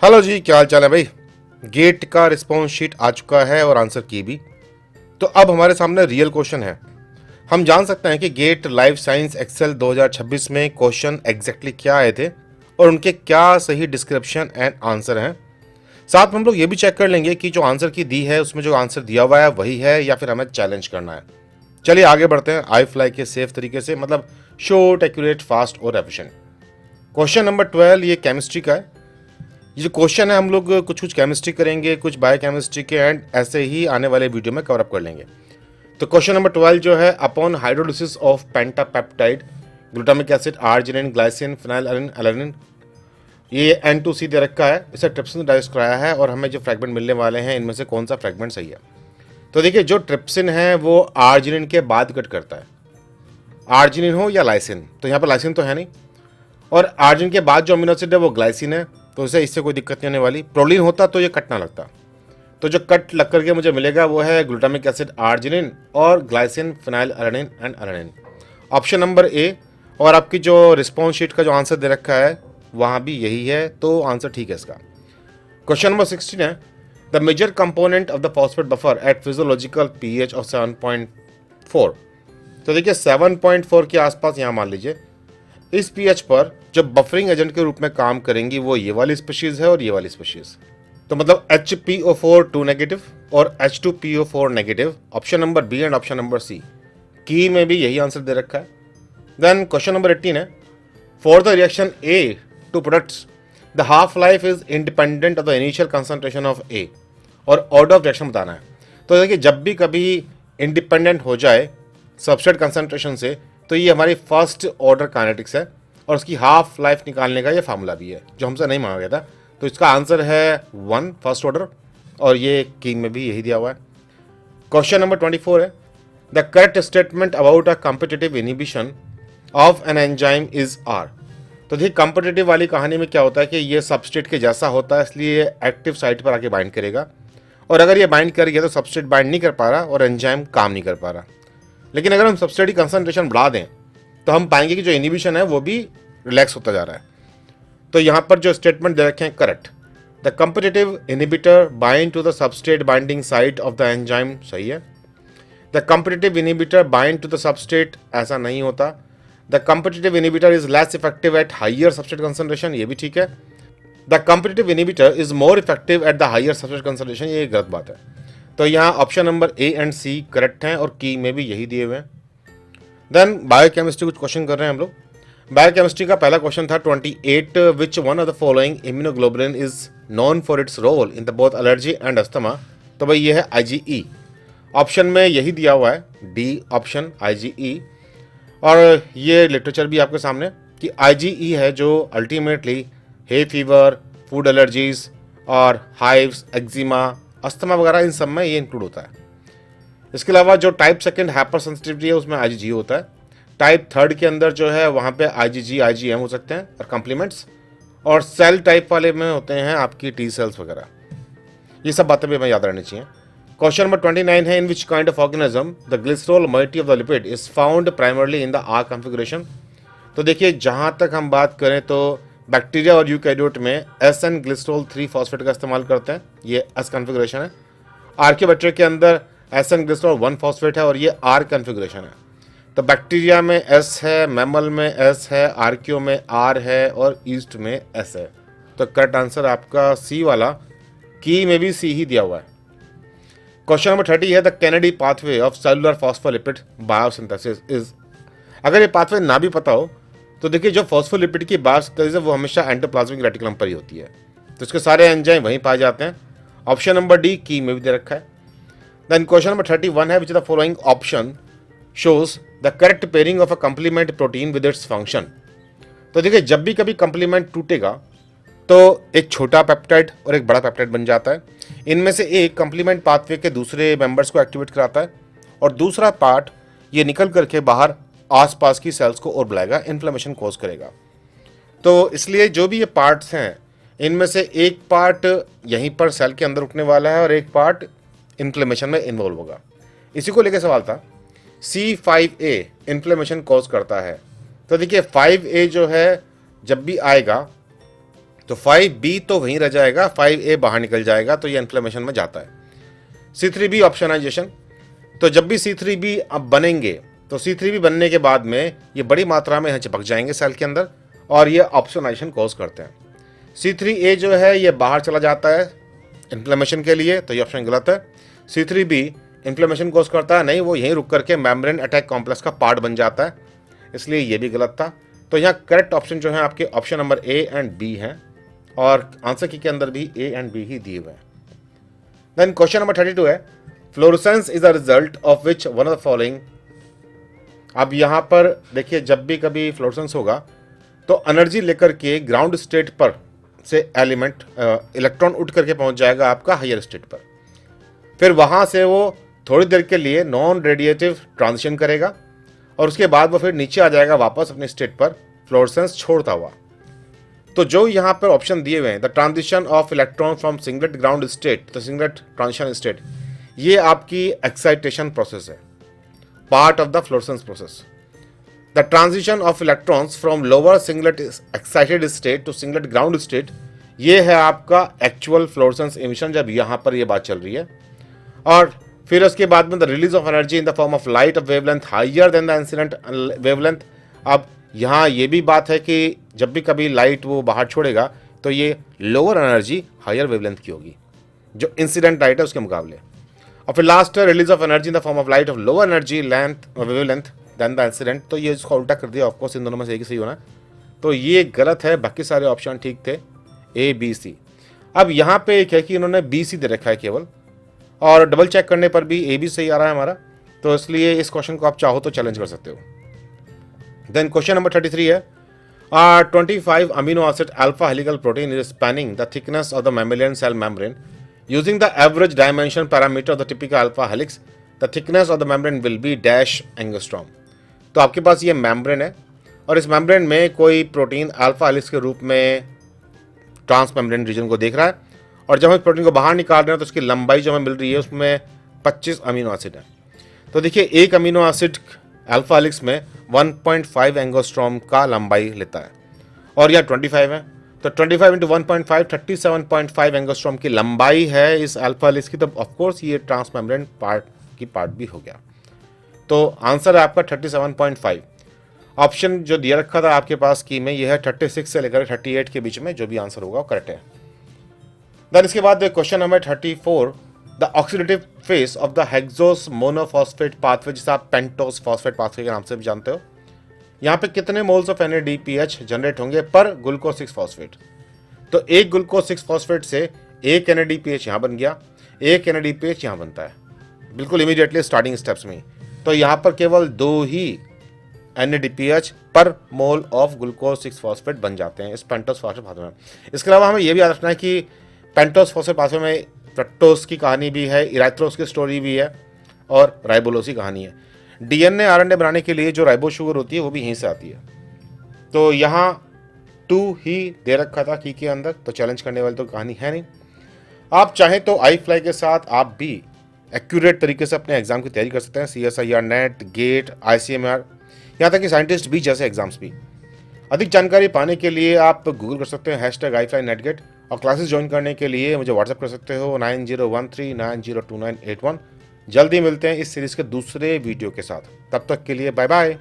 Hello जी, क्या हाल चाल है भाई। गेट का रिस्पॉन्स शीट आ चुका है और आंसर की भी। तो अब हमारे सामने रियल क्वेश्चन है। हम जान सकते हैं कि गेट लाइफ साइंस एक्सेल 2026 में क्वेश्चन एग्जैक्टली क्या आए थे और उनके क्या सही डिस्क्रिप्शन एंड आंसर हैं। साथ में हम लोग ये भी चेक कर लेंगे कि जो आंसर की दी है उसमें जो आंसर दिया हुआ है वही है या फिर हमें चैलेंज करना है। चलिए आगे बढ़ते हैं आई फ्लाई के सेफ तरीके से, मतलब शॉर्ट, एक्यूरेट, फास्ट और एफिशिएंट। क्वेश्चन नंबर 12 ये केमिस्ट्री का है। ये जो क्वेश्चन है हम लोग कुछ कुछ केमिस्ट्री करेंगे, कुछ बायोकेमिस्ट्री के, एंड ऐसे ही आने वाले वीडियो में कवर अप कर लेंगे। तो क्वेश्चन नंबर 12 जो है, upon hydrolysis of pentapeptide glutamic acid, arginine, glycine, phenylalanine, ये N2C दे रखा है, इसे ट्रिप्सिन डाइजेस्ट कराया है और हमें जो फ्रैगमेंट मिलने वाले हैं इनमें से कौन सा फ्रैगमेंट सही है। तो देखिए, जो ट्रिप्सिन है वो आर्जिनिन के बाद कट करता है, आर्जिनिन हो या लाइसिन। तो यहाँ पर लाइसिन तो है नहीं, और आर्जिन के बाद जो अमीनो एसिड है वो ग्लाइसिन है, तो इसे इससे कोई दिक्कत नहीं होने वाली। प्रोलीन होता तो ये कट ना लगता। तो जो कट लग करके मुझे मिलेगा वो है ग्लूटामिक एसिड, आर्जिनिन और glycine, phenyl alanine and alanine. Option number ए। और आपकी जो रिस्पॉन्स शीट का जो आंसर दे रखा है वहाँ भी यही है, तो आंसर ठीक है इसका। क्वेश्चन नंबर 16 है, the major component of the phosphate buffer at physiological pH of 7.4। तो देखिए 7.4 के आसपास यहाँ मान लीजिए इस पीएच पर जो बफरिंग एजेंट के रूप में काम करेंगी वो ये वाली स्पीशीज है और ये वाली स्पीशीज। तो मतलब HPO4 2 नेगेटिव और H2PO4 negative. Option number B and option number C, की में भी यही आंसर दे रखा है। देन क्वेश्चन नंबर 18 है, for the reaction A to products the half life is independent of the initial concentration of A, और order of reaction बताना है। तो देखिए, जब भी कभी इंडिपेंडेंट हो जाए सबस्ट्रेट कंसंट्रेशन से तो ये हमारी फर्स्ट ऑर्डर काइनेटिक्स है, और उसकी हाफ लाइफ निकालने का ये फार्मूला भी है जो हमसे नहीं मांगा गया था। तो इसका आंसर है 1 फर्स्ट ऑर्डर, और ये की में भी यही दिया हुआ है। क्वेश्चन नंबर 24 है, the correct statement about a competitive inhibition of an enzyme is are. तो देखिए, कॉम्पिटिटिव वाली कहानी में क्या होता है कि ये सबस्ट्रेट के जैसा होता है, इसलिए एक्टिव साइट पर आके बाइंड करेगा, और अगर ये बाइंड कर गया तो सबस्ट्रेट बाइंड नहीं कर पा रहा और एंजाइम काम नहीं कर पा रहा। लेकिन अगर हम सबस्ट्रेट की कंसंट्रेशन बढ़ा दें तो हम पाएंगे कि जो इनिबिशन है वो भी रिलैक्स होता जा रहा है। तो यहाँ पर जो स्टेटमेंट दे रखे हैं correct, the competitive inhibitor bind to the substrate binding site of the enzyme, सही है। The competitive inhibitor bind to the substrate, ऐसा नहीं होता। The competitive inhibitor is less effective at higher substrate concentration, ये भी ठीक है। The competitive inhibitor is more effective at the higher substrate concentration, ये गलत बात है। तो यहाँ option number A and C correct हैं, और की में भी यही दिए हुए हैं। देन बायोकेमिस्ट्री कुछ क्वेश्चन कर रहे हैं हम लोग। बायोकेमिस्ट्री का पहला क्वेश्चन था 28, which one of the following immunoglobulin is known for its role in the both allergy and asthma. तो भाई ये है IgE। ऑप्शन में यही दिया हुआ है, डी ऑप्शन IgE। और ये लिटरेचर भी आपके सामने कि IgE है जो ultimately hay fever, food allergies और हाइव्स, एक्जिमा, अस्थमा वगैरह इन सब में ये इंक्लूड होता है। इसके अलावा जो टाइप सेकंड हाइपर सेंसिटिविटी है उसमें IgG होता है। टाइप थर्ड के अंदर जो है वहाँ पे IgG, IgM हो सकते हैं और कॉम्प्लीमेंट्स, और सेल टाइप वाले में होते हैं आपकी T सेल्स वगैरह। ये सब बातें भी हमें याद रहनी चाहिए। क्वेश्चन नंबर 29 है, in which kind of organism the glycerol moiety of the lipid is found primarily in the R configuration. तो देखिए, जहाँ तक हम बात करें तो बैक्टीरिया और यूकैरियोट में SN ग्लिसरॉल 3 फॉस्फेट का इस्तेमाल करते हैं, ये S कॉन्फ़िगरेशन है। आर्कियोबैक्टीरिया के अंदर SN ग्लिसरॉल 1 फॉस्फेट है और ये R कॉन्फ़िगरेशन है। तो बैक्टीरिया में S है, मैमल में S है, आर्कियो में R है और ईस्ट में S है। तो करेक्ट आंसर आपका सी वाला, की में भी सी ही दिया हुआ है। क्वेश्चन नंबर 30 है, the Kennedy pathway of cellular phospholipid biosynthesis is. अगर ये पाथवे ना भी पता हो तो देखिए, जो फॉस्फोलिपिड की बायोसिंथेसिस है वो हमेशा एंडोप्लाज्मिक रेटिकुलम पर ही होती है, तो इसके सारे एंजाइम वहीं पाए जाते हैं। ऑप्शन नंबर डी, की में भी दे रखा है। देन क्वेश्चन नंबर 31 है, which the following option shows the correct pairing of a complement protein with its function. तो देखिए, जब भी कभी कंप्लीमेंट टूटेगा तो एक छोटा पेप्टाइड और एक बड़ा पेप्टाइड बन जाता है। इनमें से एक कंप्लीमेंट पाथवे के दूसरे मेंबर्स को एक्टिवेट कराता है, और दूसरा पार्ट ये निकल करके बाहर आसपास की सेल्स को और बुलाएगा, इन्फ्लेमेशन कॉज करेगा। तो इसलिए जो भी ये पार्ट्स हैं इनमें से एक पार्ट यहीं पर सेल के अंदर रुकने वाला है और एक पार्ट इन्फ्लेमेशन में इन्वॉल्व होगा। इसी को लेकर सवाल था। C5a इन्फ्लेमेशन कॉज करता है। तो देखिए 5a जो है जब भी आएगा तो 5B तो वहीं रह जाएगा, 5A बाहर निकल जाएगा, तो ये इन्फ्लेमेशन में जाता है। C3B ऑप्शनाइजेशन, तो जब भी C3B अब बनेंगे तो C3B बनने के बाद में ये बड़ी मात्रा में यहाँ चिपक जाएंगे सेल के अंदर और ये ऑप्शनाइजेशन कॉज करते हैं। C3A जो है ये बाहर चला जाता है इन्फ्लेमेशन के लिए, तो ये ऑप्शन गलत है। C3B इन्फ्लेमेशन कॉज करता है नहीं, वो यहीं रुक करके मेम्ब्रेन अटैक कॉम्प्लेक्स का पार्ट बन जाता है, इसलिए ये भी गलत था। तो यहाँ करेक्ट ऑप्शन जो है आपके option number A and B हैं और आंसर की के अंदर भी A एंड B ही दिए हुए हैं। देन क्वेश्चन नंबर 32 है, fluorescence is a result of which one of the following. अब यहाँ पर देखिए, जब भी कभी फ्लोरेसेंस होगा तो एनर्जी लेकर के ग्राउंड स्टेट पर से एलिमेंट इलेक्ट्रॉन उठ करके पहुंच जाएगा आपका हायर स्टेट पर, फिर वहां से वो थोड़ी देर के लिए नॉन रेडिएटिव ट्रांजिशन करेगा और उसके बाद वो फिर नीचे आ जाएगा वापस अपने स्टेट पर फ्लोरेसेंस छोड़ता हुआ। तो जो यहाँ पर ऑप्शन दिए हुए हैं, the transition of electron from singlet ground state to singlet transition state, ये आपकी एक्साइटेशन प्रोसेस है, part of the fluorescence process. The transition of electrons from lower singlet excited state to singlet ground state, ये है आपका actual fluorescence emission, जब यहाँ पर ये बात चल रही है। और फिर उसके बाद में the release of energy in the form of light of wavelength higher than the incident wavelength. अब यहाँ ये भी बात है कि जब भी कभी लाइट वो बाहर छोड़ेगा तो ये लोअर एनर्जी हायर वेवलेंथ की होगी जो इंसिडेंट लाइट है उसके मुकाबले। और फिर लास्ट है release of energy in the form of light of lower energy length wavelength than the incident. तो ये इसको उल्टा कर दिया, ऑफकोर्स इन दोनों में से एक ही सही होना है, तो ये गलत है, बाकी सारे ऑप्शन ठीक थे A B C। अब यहाँ पे एक है कि इन्होंने B C दे रखा है केवल, और डबल चेक करने पर भी A भी सही आ रहा है हमारा, तो इसलिए इस क्वेश्चन को आप चाहो तो चैलेंज कर सकते हो। देन क्वेश्चन नंबर 33 है, 25 amino acid alpha helical protein is spanning the thickness of the mammalian cell membrane. Using the average dimension parameter of the typical alpha helix, the thickness of the membrane will be dash angstrom. तो आपके पास ये membrane है और इस membrane में कोई protein alpha helix के रूप में ट्रांस मेम्ब्रेन रीजन को देख रहा है, और जब हम इस प्रोटीन को बाहर निकाल रहे हैं तो उसकी लंबाई जो हमें मिल रही है उसमें 25 अमीनो एसिड है। तो देखिए, एक अमीनो एसिड अल्फा हेलिक्स में 1.5 एंगस्ट्रॉम का लंबाई लेता है और यह 25 है, तो 25 इंटू 1.5 37.5 एंगस्ट्रॉम की लंबाई है इस अल्फा हेलिक्स की, तो ऑफकोर्स ये ट्रांस मेम्ब्रेन पार्ट भी हो गया। तो आंसर है आपका 37.5। ऑप्शन जो दिया रखा था आपके पास की में यह है 36 से लेकर 38 के बीच में, जो भी आंसर होगा वो करेक्ट है। देन इसके बाद question number 34, the oxidative face of the hexose monophosphate pathway, जिसे आप पेंटोस फॉस्फेट पाथवे के नाम से भी जानते हो, यहाँ पे कितने मोल्स ऑफ NADPH जनरेट होंगे पर ग्लूकोज 6 फॉस्फेट। तो एक ग्लूकोज 6 फॉस्फेट से एक NADPH यहाँ बन गया, एक NADPH यहाँ बनता है बिल्कुल इमीडिएटली स्टार्टिंग स्टेप्स में। तो यहाँ पर केवल 2 ही NADPH पर मोल ऑफ ग्लूकोज 6 फॉस्फेट बन जाते हैं इस पेंटोस फॉस्फेट पाथवे में। इसके अलावा हमें यह भी याद रखना है कि पेंटोस फॉस्फेट पाथवे में फ्रक्टोज की कहानी भी है, इराथ्रोज की स्टोरी भी है और राइबोलोज की कहानी है। DNA RNA बनाने के लिए जो राइबो शुगर होती है वो भी यहीं से आती है। तो यहाँ 2 ही दे रखा था की के अंदर, तो चैलेंज करने वाली तो कहानी है नहीं। आप चाहें तो iFly के साथ आप भी एक्यूरेट तरीके से अपने एग्जाम की तैयारी कर सकते हैं, CSIR नेट, गेट, ICMR, यहाँ तक कि साइंटिस्ट भी जैसे एग्जाम्स भी। अधिक जानकारी पाने के लिए आप गूगल कर सकते हैं #iFlyNetGate, और क्लासेस ज्वाइन करने के लिए मुझे व्हाट्सएप कर सकते हो 9013902981। जल्दी मिलते हैं इस सीरीज़ के दूसरे वीडियो के साथ, तब तक के लिए बाय बाय।